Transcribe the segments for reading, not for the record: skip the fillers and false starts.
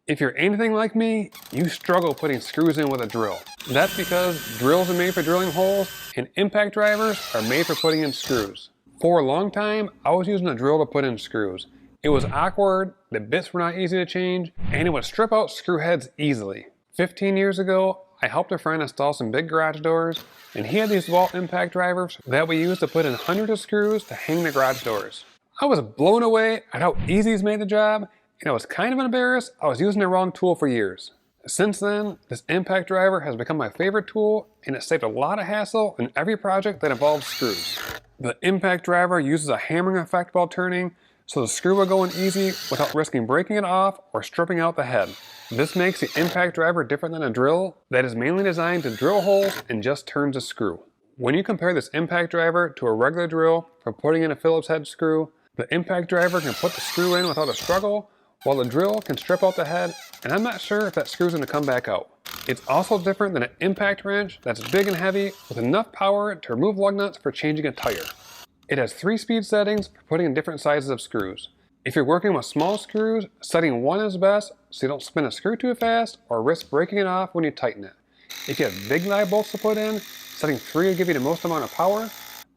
If you're anything like me, you struggle putting screws in with a drill. That's because drills are made for drilling holes and impact drivers are made for putting in screws. For a long time, I was using a drill to put in screws. It was awkward, the bits were not easy to change, and it would strip out screw heads easily. 15 years ago, I helped a friend install some big garage doors, and he had these DEWALT impact drivers that we used to put in hundreds of screws to hang the garage doors. I was blown away at how easy he's made the job, and I was kind of embarrassed I was using the wrong tool for years. Since then, this impact driver has become my favorite tool, and it saved a lot of hassle in every project that involves screws. The impact driver uses a hammering effect while turning, so the screw will go in easy without risking breaking it off or stripping out the head. This makes the impact driver different than a drill that is mainly designed to drill holes and just turns a screw. When you compare this impact driver to a regular drill for putting in a Phillips head screw, the impact driver can put the screw in without a struggle, while the drill can strip out the head, and I'm not sure if that screw's going to come back out. It's also different than an impact wrench that's big and heavy with enough power to remove lug nuts for changing a tire. It has 3 speed settings for putting in different sizes of screws. If you're working with small screws, setting 1 is best so you don't spin a screw too fast or risk breaking it off when you tighten it. If you have big live bolts to put in, setting 3 will give you the most amount of power.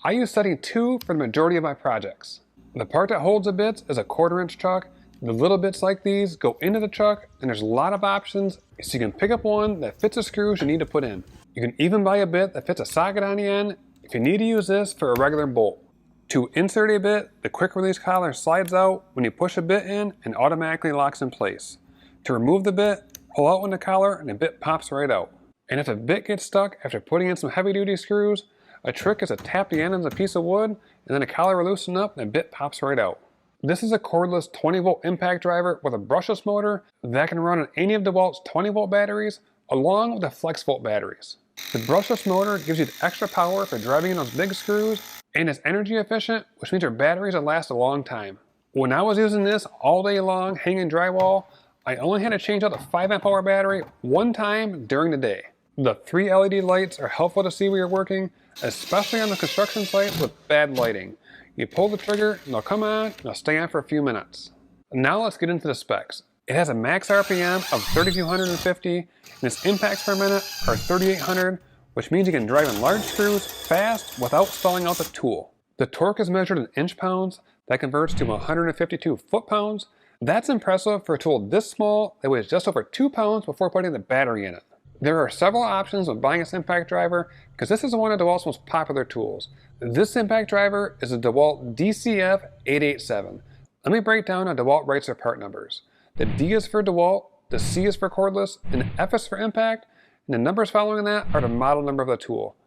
I use setting 2 for the majority of my projects. The part that holds the bits is a 1/4 inch chuck. The little bits like these go into the chuck, and there's a lot of options so you can pick up one that fits the screws you need to put in. You can even buy a bit that fits a socket on the end if you need to use this for a regular bolt. To insert a bit, the quick release collar slides out when you push a bit in and automatically locks in place. To remove the bit, pull out on the collar and the bit pops right out. And if a bit gets stuck after putting in some heavy duty screws, a trick is to tap the end of a piece of wood and then the collar will loosen up and the bit pops right out. This is a cordless 20-volt impact driver with a brushless motor that can run on any of DEWALT's 20-volt batteries along with the flex volt batteries. The brushless motor gives you the extra power for driving in those big screws, and it's energy efficient, which means your batteries will last a long time. When I was using this all day long hanging drywall, I only had to change out the 5 amp hour battery 1 time during the day. The 3 LED lights are helpful to see where you're working, especially on the construction sites with bad lighting. You pull the trigger and they'll come on and they'll stay on for a few minutes. Now let's get into the specs. It has a max RPM of 3,250 and its impacts per minute are 3,800, which means you can drive in large screws fast without stalling out the tool. The torque is measured in inch-pounds. That converts to 152 foot-pounds. That's impressive for a tool this small that weighs just over 2 pounds before putting the battery in it. There are several options when buying this impact driver because this is one of DEWALT's most popular tools. This impact driver is a DEWALT DCF887. Let me break down how DEWALT writes their part numbers. The D is for DEWALT, the C is for cordless, and the F is for impact, and the numbers following that are the model number of the tool.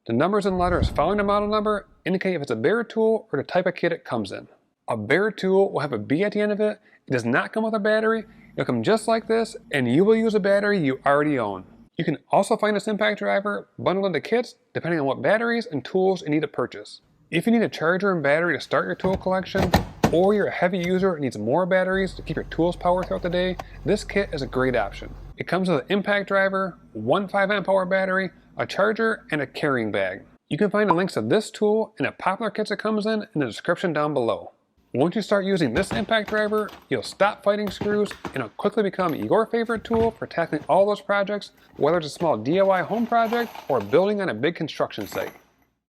The numbers and letters following the model number indicate if it's a bare tool or the type of kit it comes in. A bare tool will have a B at the end of it. It does not come with a battery. It'll come just like this, and you will use a battery you already own. You can also find this impact driver bundled into kits depending on what batteries and tools you need to purchase. If you need a charger and battery to start your tool collection, or you're a heavy user and needs more batteries to keep your tools powered throughout the day, this kit is a great option. It comes with an impact driver, 1 5 amp hour battery, a charger, and a carrying bag. You can find the links to this tool and the popular kits it comes in the description down below. Once you start using this impact driver, you'll stop fighting screws and it'll quickly become your favorite tool for tackling all those projects, whether it's a small DIY home project or building on a big construction site.